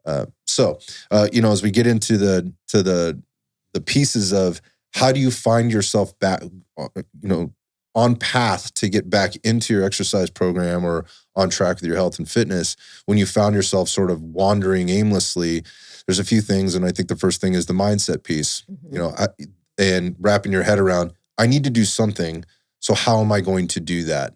As we get into the pieces of how do you find yourself back, on path to get back into your exercise program or on track with your health and fitness, when you found yourself sort of wandering aimlessly, there's a few things. And I think the first thing is the mindset piece, and wrapping your head around, I need to do something. So how am I going to do that?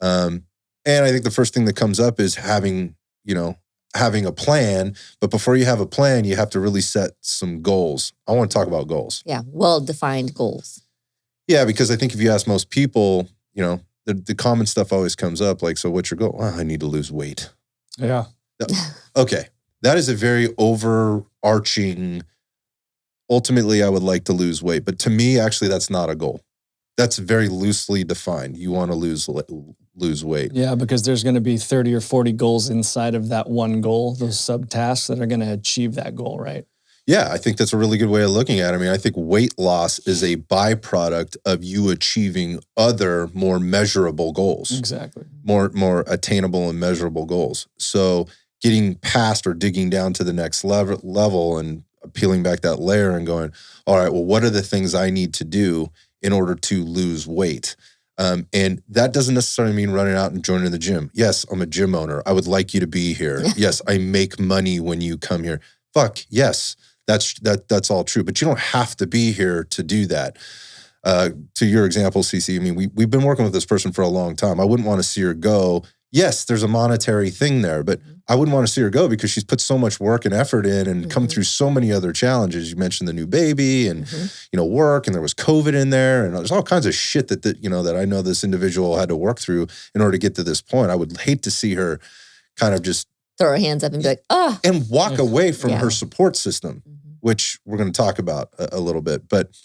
And I think the first thing that comes up is having a plan. But before you have a plan, you have to really set some goals. I want to talk about goals. Yeah, well-defined goals. Yeah, because I think if you ask most people, the common stuff always comes up, like, so what's your goal? Well, I need to lose weight. Yeah. Okay. That is a very overarching, ultimately I would like to lose weight. But to me, actually, that's not a goal. That's very loosely defined. You want to lose weight. Yeah, because there's going to be 30 or 40 goals inside of that one goal, those subtasks that are going to achieve that goal, right? Yeah, I think that's a really good way of looking at it. I mean, I think weight loss is a byproduct of you achieving other more measurable goals. Exactly. More attainable and measurable goals. So getting past or digging down to the next level and peeling back that layer and going, all right, well, what are the things I need to do in order to lose weight? And that doesn't necessarily mean running out and joining the gym. Yes, I'm a gym owner. I would like you to be here. Yes, I make money when you come here. Fuck, yes. That's all true, but you don't have to be here to do that. To your example, CeCe, I mean, we've been working with this person for a long time. I wouldn't want to see her go. Yes, there's a monetary thing there, but I wouldn't want to see her go because she's put so much work and effort in and come through so many other challenges. You mentioned the new baby and, work, and there was COVID in there, and there's all kinds of shit that I know this individual had to work through in order to get to this point. I would hate to see her kind of just throw her hands up and be like, oh. And walk away from her support system, which we're going to talk about a little bit. But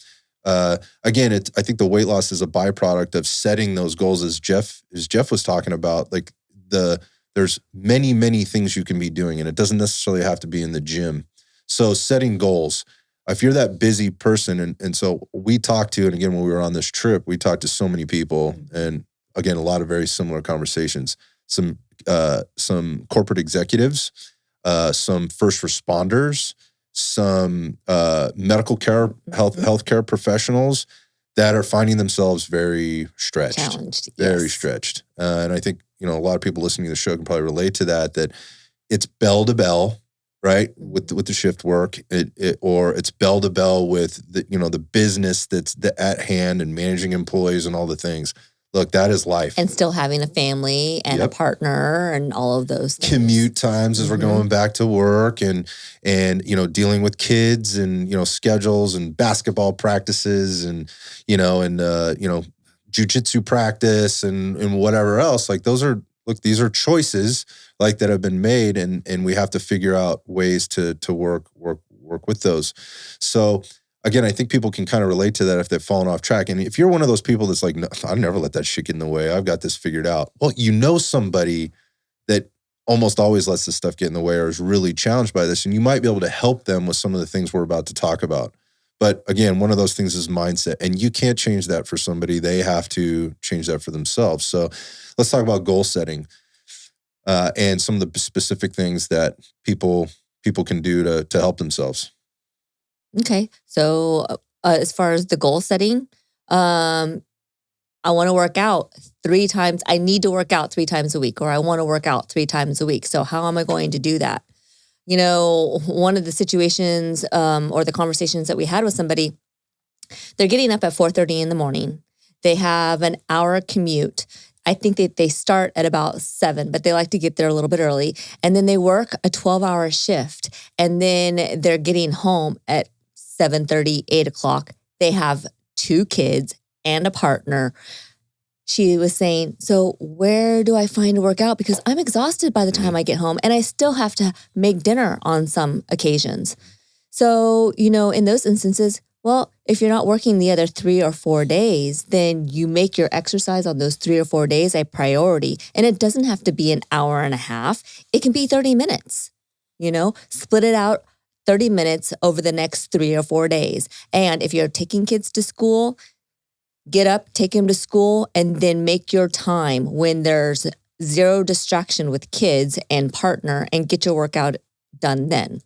again, I think the weight loss is a byproduct of setting those goals, as Jeff was talking about. Like there's many, many things you can be doing, and it doesn't necessarily have to be in the gym. So setting goals. If you're that busy person, and so we talked to, and again, when we were on this trip, we talked to so many people, and again, a lot of very similar conversations. Some corporate executives, some first responders, some medical care, healthcare professionals that are finding themselves very stretched, challenged, very stretched. And I think, a lot of people listening to the show can probably relate to that it's bell to bell, right? With the shift work, or it's bell to bell with the business that's at hand and managing employees and all the things. Look, that is life. And still having a family and a partner and all of those things. Commute times as we're going back to work and dealing with kids and, schedules and basketball practices and jujitsu practice and whatever else. Like these are choices like that have been made and we have to figure out ways to work with those. So again, I think people can kind of relate to that if they've fallen off track. And if you're one of those people that's like, no, I never let that shit get in the way. I've got this figured out. Well, somebody that almost always lets this stuff get in the way or is really challenged by this. And you might be able to help them with some of the things we're about to talk about. But again, one of those things is mindset. And you can't change that for somebody. They have to change that for themselves. So let's talk about goal setting and some of the specific things that people can do to help themselves. Okay. So as far as the goal setting, I want to work out 3 times. I need to work out 3 times a week, or I want to work out 3 times a week. So how am I going to do that? One of the situations or the conversations that we had with somebody, they're getting up at 4:30 in the morning. They have an hour commute. I think that they start at about 7, but they like to get there a little bit early. And then they work a 12-hour shift. And then they're getting home at 7:30, 8 o'clock. They have 2 kids and a partner. She was saying, so where do I find a workout? Because I'm exhausted by the time I get home and I still have to make dinner on some occasions. So, in those instances, well, if you're not working the other 3 or 4 days, then you make your exercise on those 3 or 4 days a priority. And it doesn't have to be an hour and a half. It can be 30 minutes, split it out 30 minutes over the next 3 or 4 days. And if you're taking kids to school, get up, take them to school, and then make your time when there's zero distraction with kids and partner and get your workout done then.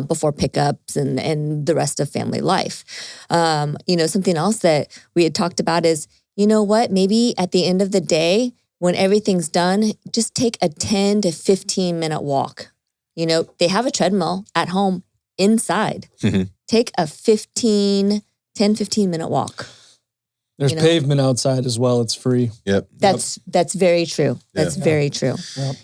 Before pickups and the rest of family life. Something else that we had talked about is, you know what, maybe at the end of the day, when everything's done, just take a 10 to 15 minute walk. They have a treadmill at home inside. Take a 10, 15 minute walk. There's pavement outside as well. It's free. Yep. That's very true. That's very true. Yep.